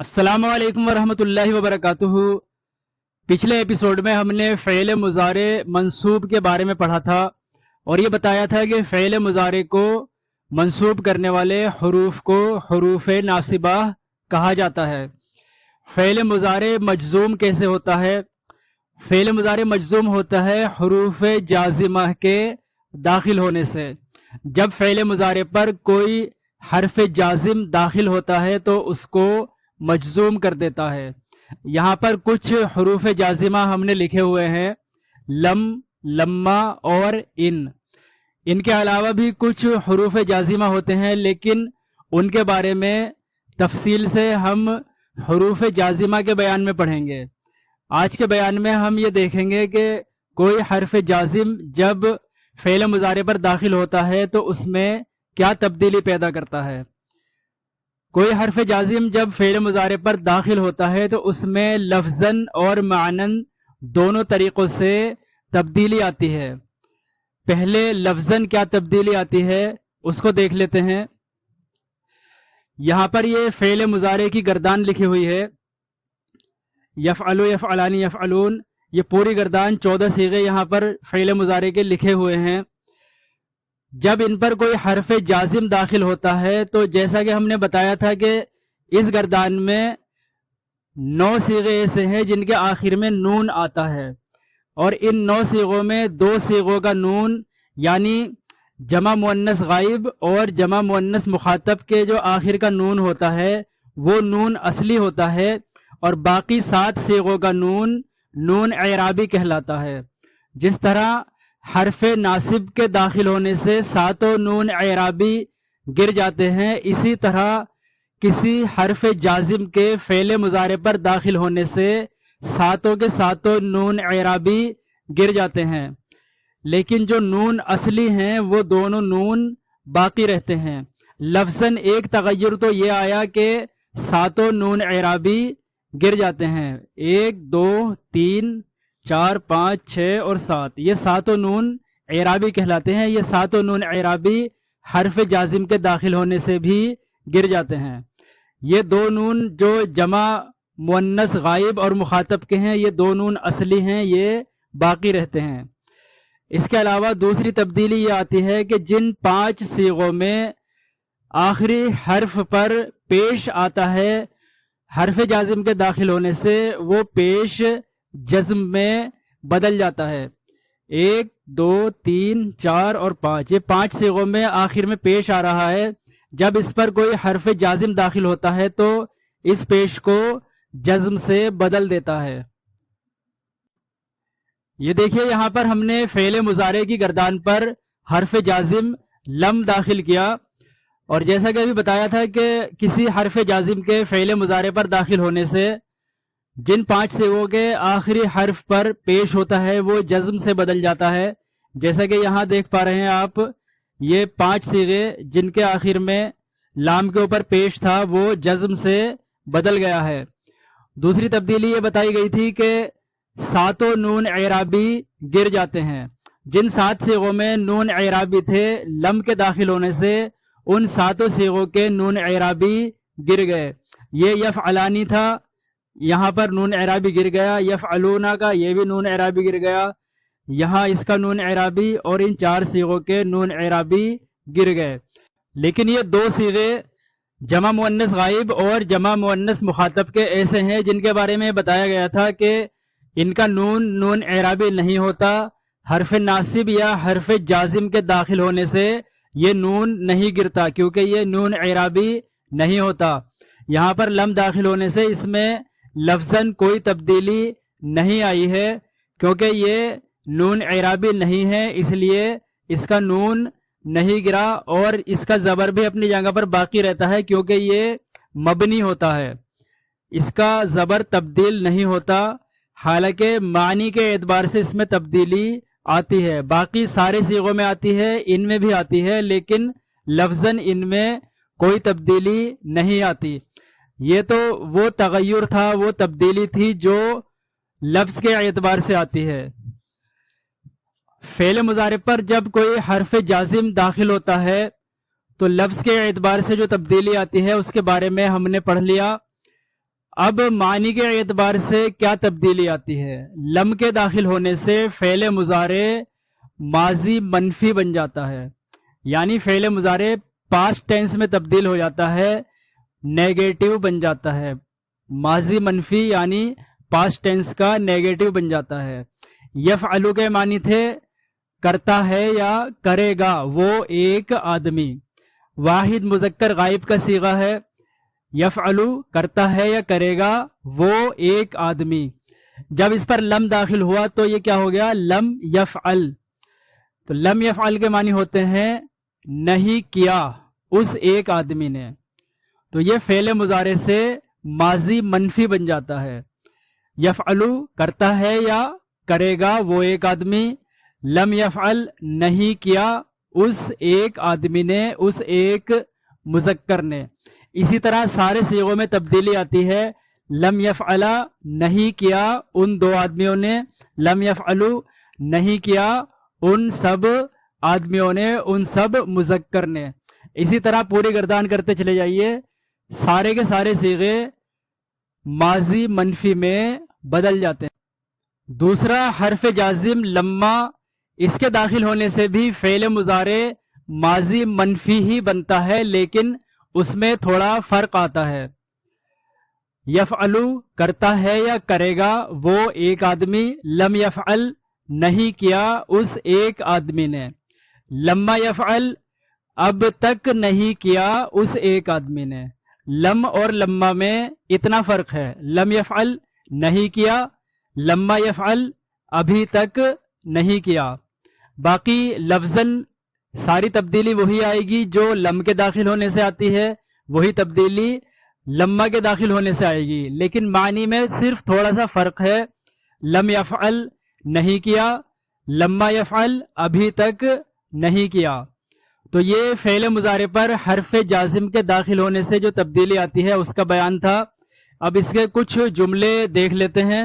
السلام علیکم ورحمۃ اللہ وبرکاتہ۔ پچھلے ایپیسوڈ میں ہم نے فعل مضارع منصوب کے بارے میں پڑھا تھا اور یہ بتایا تھا کہ فعل مضارع کو منصوب کرنے والے حروف کو حروف ناصبہ کہا جاتا ہے۔ فعل مضارع مجزوم کیسے ہوتا ہے؟ فعل مضارع مجزوم ہوتا ہے حروف جازمہ کے داخل ہونے سے۔ جب فعل مضارع پر کوئی حرف جازم داخل ہوتا ہے تو اس کو مجزوم کر دیتا ہے۔ یہاں پر کچھ حروف جازمہ ہم نے لکھے ہوئے ہیں، لم، لما اور ان کے علاوہ بھی کچھ حروف جازمہ ہوتے ہیں، لیکن ان کے بارے میں تفصیل سے ہم حروف جازمہ کے بیان میں پڑھیں گے۔ آج کے بیان میں ہم یہ دیکھیں گے کہ کوئی حرف جازم جب فعل مضارع پر داخل ہوتا ہے تو اس میں کیا تبدیلی پیدا کرتا ہے۔ کوئی حرف جازم جب فعل مضارع پر داخل ہوتا ہے تو اس میں لفظاً اور معناً دونوں طریقوں سے تبدیلی آتی ہے۔ پہلے لفظاً کیا تبدیلی آتی ہے اس کو دیکھ لیتے ہیں۔ یہاں پر یہ فعل مضارع کی گردان لکھی ہوئی ہے، یفعلو، یفعلانی، یفعلون، یہ پوری گردان 14 صیغے یہاں پر فعل مضارع کے لکھے ہوئے ہیں۔ جب ان پر کوئی حرف جازم داخل ہوتا ہے تو جیسا کہ ہم نے بتایا تھا کہ اس گردان میں 9 صیغے ایسے ہیں جن کے آخر میں نون آتا ہے، اور ان 9 صیغوں میں 2 صیغوں کا نون یعنی جمع مؤنث غائب اور جمع مؤنث مخاطب کے جو آخر کا نون ہوتا ہے وہ نون اصلی ہوتا ہے، اور باقی 7 صیغوں کا نون نون اعرابی کہلاتا ہے۔ جس طرح حرف ناصب کے داخل ہونے سے 7 نون اعرابی گر جاتے ہیں، اسی طرح کسی حرف جازم کے فعل مضارع پر داخل ہونے سے 7 کے 7 نون اعرابی گر جاتے ہیں، لیکن جو نون اصلی ہیں وہ دونوں نون باقی رہتے ہیں۔ لفظاً ایک تغیر تو یہ آیا کہ 7 نون اعرابی گر جاتے ہیں، 1 2 3 4 5 6 اور 7، یہ 7 نون اعرابی کہلاتے ہیں۔ یہ 7 نون اعرابی حرف جازم کے داخل ہونے سے بھی گر جاتے ہیں۔ یہ 2 نون جو جمع مؤنث غائب اور مخاطب کے ہیں، یہ 2 نون اصلی ہیں، یہ باقی رہتے ہیں۔ اس کے علاوہ دوسری تبدیلی یہ آتی ہے کہ جن 5 صیغوں میں آخری حرف پر پیش آتا ہے حرف جازم کے داخل ہونے سے، وہ پیش جزم میں بدل جاتا ہے۔ 1 2 3 4 اور 5، یہ 5 صیغوں میں آخر میں پیش آ رہا ہے۔ جب اس پر کوئی حرف جازم داخل ہوتا ہے تو اس پیش کو جزم سے بدل دیتا ہے۔ یہ دیکھیے یہاں پر ہم نے فعل مضارع کی گردان پر حرف جازم لم داخل کیا، اور جیسا کہ ابھی بتایا تھا کہ کسی حرف جازم کے فعل مضارع پر داخل ہونے سے جن 5 صیغوں کے آخری حرف پر پیش ہوتا ہے وہ جزم سے بدل جاتا ہے۔ جیسا کہ یہاں دیکھ پا رہے ہیں آپ، یہ 5 صیغے جن کے آخر میں لام کے اوپر پیش تھا وہ جزم سے بدل گیا ہے۔ دوسری تبدیلی یہ بتائی گئی تھی کہ 7 نون اعرابی گر جاتے ہیں۔ جن 7 صیغوں میں نون اعرابی تھے، لم کے داخل ہونے سے ان 7 صیغوں کے نون اعرابی گر گئے۔ یہ یفعلانی تھا، یہاں پر نون اعرابی گر گیا۔ یفعلونا کا یہ بھی نون اعرابی گر گیا، یہاں اس کا نون اعرابی، اور ان 4 صیغوں کے نون اعرابی گر گئے۔ لیکن یہ 2 صیغے جمع مؤنث غائب اور جمع مؤنث مخاطب کے ایسے ہیں جن کے بارے میں بتایا گیا تھا کہ ان کا نون اعرابی نہیں ہوتا۔ حرف ناصب یا حرف جازم کے داخل ہونے سے یہ نون نہیں گرتا کیونکہ یہ نون اعرابی نہیں ہوتا۔ یہاں پر لم داخل ہونے سے اس میں لفظاً کوئی تبدیلی نہیں آئی ہے، کیونکہ یہ نون اعرابی نہیں ہے، اس لیے اس کا نون نہیں گرا، اور اس کا زبر بھی اپنی جگہ پر باقی رہتا ہے کیونکہ یہ مبنی ہوتا ہے، اس کا زبر تبدیل نہیں ہوتا۔ حالانکہ معنی کے اعتبار سے اس میں تبدیلی آتی ہے، باقی سارے صیغوں میں آتی ہے، ان میں بھی آتی ہے، لیکن لفظاً ان میں کوئی تبدیلی نہیں آتی۔ یہ تو وہ تغیر تھا، وہ تبدیلی تھی جو لفظ کے اعتبار سے آتی ہے۔ فعل مضارع پر جب کوئی حرف جازم داخل ہوتا ہے تو لفظ کے اعتبار سے جو تبدیلی آتی ہے اس کے بارے میں ہم نے پڑھ لیا۔ اب معنی کے اعتبار سے کیا تبدیلی آتی ہے؟ لم کے داخل ہونے سے فعل مضارع ماضی منفی بن جاتا ہے، یعنی فعل مضارع پاسٹ ٹینس میں تبدیل ہو جاتا ہے، نیگیٹو بن جاتا ہے، ماضی منفی یعنی پاسٹ ٹینس کا نیگیٹو بن جاتا ہے۔ یفعلو کے معنی تھے کرتا ہے یا کرے گا وہ ایک آدمی، واحد مذکر غائب کا صیغہ ہے، یفعلو کرتا ہے یا کرے گا وہ ایک آدمی۔ جب اس پر لم داخل ہوا تو یہ کیا ہو گیا؟ لم یفعل۔ تو لم یفعل کے معنی ہوتے ہیں نہیں کیا اس ایک آدمی نے، تو یہ فعل مضارع سے ماضی منفی بن جاتا ہے۔ یفعلو کرتا ہے یا کرے گا وہ ایک آدمی، لم یفعل نہیں کیا اس ایک آدمی نے، اس ایک مذکر نے۔ اسی طرح سارے صیغوں میں تبدیلی آتی ہے، لم یفعلا نہیں کیا ان دو آدمیوں نے، لم یفعلو نہیں کیا ان سب آدمیوں نے، ان سب مذکر نے۔ اسی طرح پوری گردان کرتے چلے جائیے، سارے کے سارے صیغے ماضی منفی میں بدل جاتے ہیں۔ دوسرا حرف جازم لما، اس کے داخل ہونے سے بھی فعل مضارع ماضی منفی ہی بنتا ہے، لیکن اس میں تھوڑا فرق آتا ہے۔ یفعلو کرتا ہے یا کرے گا وہ ایک آدمی، لم یفعل نہیں کیا اس ایک آدمی نے، لما یفعل اب تک نہیں کیا اس ایک آدمی نے۔ لم اور لما میں اتنا فرق ہے، لم یفعل نہیں کیا، لما یفعل ابھی تک نہیں کیا۔ باقی لفظاً ساری تبدیلی وہی آئے گی جو لم کے داخل ہونے سے آتی ہے، وہی تبدیلی لما کے داخل ہونے سے آئے گی، لیکن معنی میں صرف تھوڑا سا فرق ہے۔ لم یفعل نہیں کیا، لما یفعل ابھی تک نہیں کیا۔ تو یہ فعل مضارع پر حرف جازم کے داخل ہونے سے جو تبدیلی آتی ہے اس کا بیان تھا۔ اب اس کے کچھ جملے دیکھ لیتے ہیں۔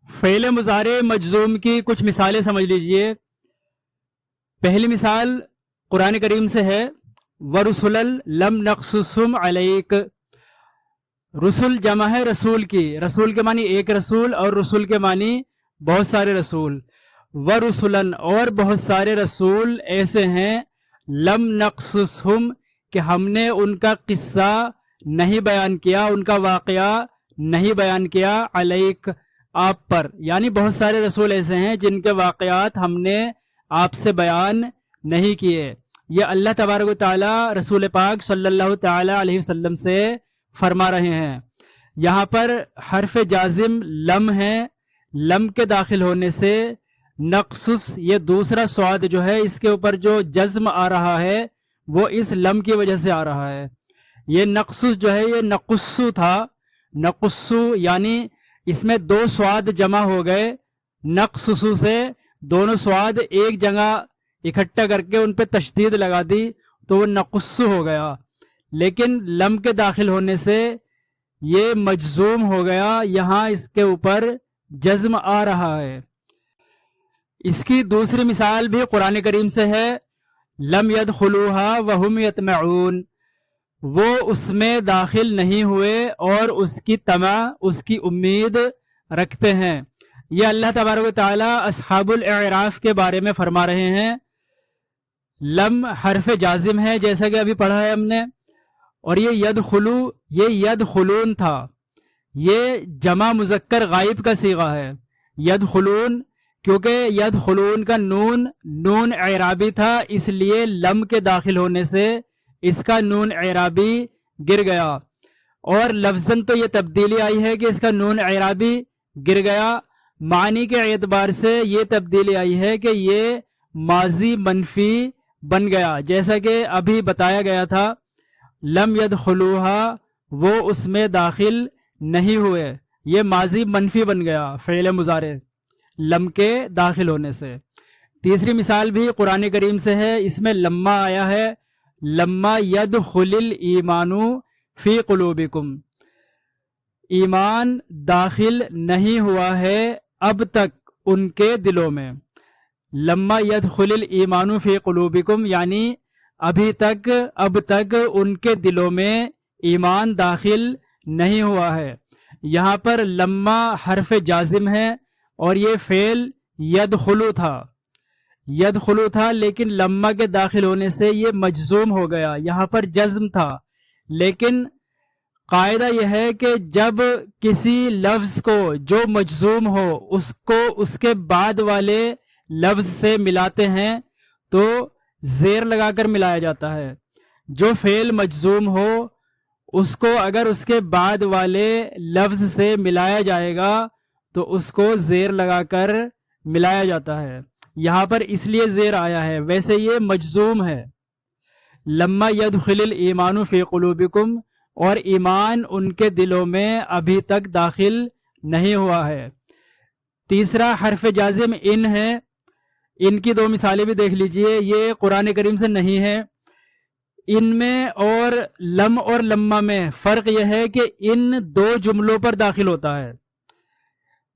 فعل مضارع مجزوم کی کچھ مثالیں سمجھ لیجئے۔ پہلی مثال قرآن کریم سے ہے، وَرُسُلًا لَمْ نَقْصُصْهُمْ عَلَيْكَ۔ رسول جمع ہے رسول کی، رسول کے معنی ایک رسول اور رسول کے معنی بہت سارے رسول۔ وَرُسُلًا اور بہت سارے رسول ایسے ہیں، لم نقصصہم کہ ہم نے ان کا قصہ نہیں بیان کیا، ان کا واقعہ نہیں بیان کیا، علیک آپ پر، یعنی بہت سارے رسول ایسے ہیں جن کے واقعات ہم نے آپ سے بیان نہیں کیے۔ یہ اللہ تبارک و تعالی رسول پاک صلی اللہ تعالی علیہ وسلم سے فرما رہے ہیں۔ یہاں پر حرف جازم لم ہے، لم کے داخل ہونے سے نقصص، یہ دوسرا سواد جو ہے اس کے اوپر جو جزم آ رہا ہے وہ اس لم کی وجہ سے آ رہا ہے۔ یہ نقصص جو ہے یہ نقصو تھا، نقصو یعنی اس میں دو سواد جمع ہو گئے، نقصصو سے دونوں سواد ایک جگہ اکٹھا کر کے ان پہ تشدید لگا دی تو وہ نقصو ہو گیا، لیکن لم کے داخل ہونے سے یہ مجزوم ہو گیا، یہاں اس کے اوپر جزم آ رہا ہے۔ اس کی دوسری مثال بھی قرآن کریم سے ہے، لم يدخلوها وهم يطمعون، وہ اس میں داخل نہیں ہوئے اور اس کی طمع، اس کی امید رکھتے ہیں۔ یہ اللہ تبارک و تعالی اصحاب الاعراف کے بارے میں فرما رہے ہیں۔ لم حرف جازم ہے جیسا کہ ابھی پڑھا ہے ہم نے، اور یہ یدخلو، یہ یدخلون تھا، یہ جمع مذکر غائب کا صیغہ ہے، یدخلون، کیونکہ یدخلون کا نون نون اعرابی تھا، اس لیے لم کے داخل ہونے سے اس کا نون اعرابی گر گیا، اور لفظاً تو یہ تبدیلی آئی ہے کہ اس کا نون اعرابی گر گیا، معنی کے اعتبار سے یہ تبدیلی آئی ہے کہ یہ ماضی منفی بن گیا، جیسا کہ ابھی بتایا گیا تھا، لم یدخلوہا، وہ اس میں داخل نہیں ہوئے، یہ ماضی منفی بن گیا فعل مضارع لم کے داخل ہونے سے۔ تیسری مثال بھی قرآن کریم سے ہے، اس میں لما آیا ہے، لما یدخل الایمان فی قلوبکم، ایمان داخل نہیں ہوا ہے اب تک ان کے دلوں میں، لما یدخل الایمان فی قلوبکم یعنی ابھی تک، اب تک ان کے دلوں میں ایمان داخل نہیں ہوا ہے۔ یہاں پر لما حرف جازم ہے اور یہ فعل یدخلو تھا، یدخلو تھا، لیکن لما کے داخل ہونے سے یہ مجزوم ہو گیا، یہاں پر جزم تھا۔ لیکن قاعدہ یہ ہے کہ جب کسی لفظ کو جو مجزوم ہو اس کو اس کے بعد والے لفظ سے ملاتے ہیں تو زیر لگا کر ملایا جاتا ہے۔ جو فعل مجزوم ہو اس کو اگر اس کے بعد والے لفظ سے ملایا جائے گا تو اس کو زیر لگا کر ملایا جاتا ہے۔ یہاں پر اس لیے زیر آیا ہے، ویسے یہ مجزوم ہے۔ لما يدخل الایمان فی قلوبکم، اور ایمان ان کے دلوں میں ابھی تک داخل نہیں ہوا ہے۔ تیسرا حرف جازم ان ہے، ان کی دو مثالیں بھی دیکھ لیجئے، یہ قرآن کریم سے نہیں ہے۔ ان میں اور لم اور لما میں فرق یہ ہے کہ ان دو جملوں پر داخل ہوتا ہے۔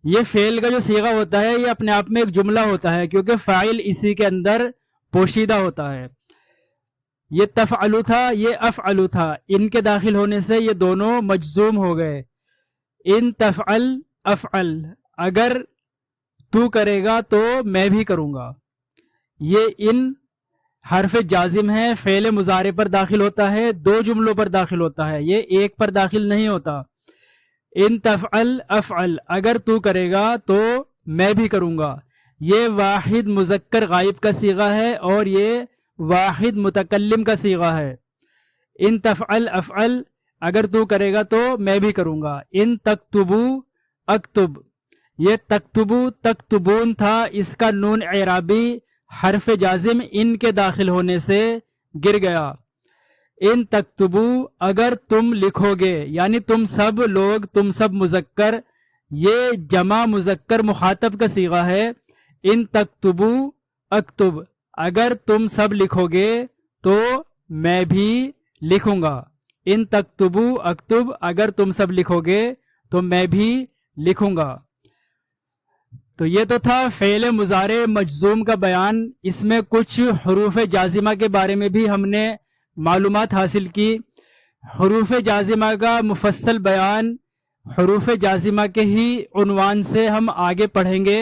یہ فعل کا جو صیغہ ہوتا ہے یہ اپنے آپ میں ایک جملہ ہوتا ہے کیونکہ فاعل اسی کے اندر پوشیدہ ہوتا ہے۔ یہ تفعلو تھا، یہ افعلو تھا، ان کے داخل ہونے سے یہ دونوں مجزوم ہو گئے۔ ان تفعل افعل، اگر تو کرے گا تو میں بھی کروں گا، یہ ان حرف جازم ہے، فعل مضارع پر داخل ہوتا ہے، دو جملوں پر داخل ہوتا ہے، یہ ایک پر داخل نہیں ہوتا۔ ان تفعل افعل، اگر تو کرے گا تو میں بھی کروں گا، یہ واحد مذکر غائب کا صیغہ ہے اور یہ واحد متکلم کا صیغہ ہے۔ ان تفعل افعل، اگر تو کرے گا تو میں بھی کروں گا۔ ان تکتبو اکتب، یہ تکتبو تکتبون تھا، اس کا نون اعرابی حرف جازم ان کے داخل ہونے سے گر گیا۔ ان تکتبو، اگر تم لکھو گے، یعنی تم سب لوگ، تم سب مذکر، یہ جمع مذکر مخاطب کا صیغہ ہے۔ ان تکتبو اکتب، اگر تم سب لکھو گے تو میں بھی لکھوں گا۔ ان تکتبو اکتب، اگر تم سب لکھو گے تو میں بھی لکھوں گا۔ تو یہ تو تھا فعل مضارع مجزوم کا بیان، اس میں کچھ حروف جازمہ کے بارے میں بھی ہم نے معلومات حاصل کی۔ حروف جازمہ کا مفصل بیان حروف جازمہ کے ہی عنوان سے ہم آگے پڑھیں گے،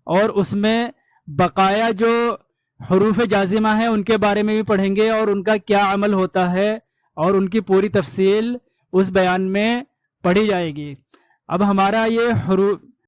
اور اس میں بقایا جو حروف جازمہ ہیں ان کے بارے میں بھی پڑھیں گے اور ان کا کیا عمل ہوتا ہے، اور ان کی پوری تفصیل اس بیان میں پڑھی جائے گی۔ اب ہمارا یہ حروف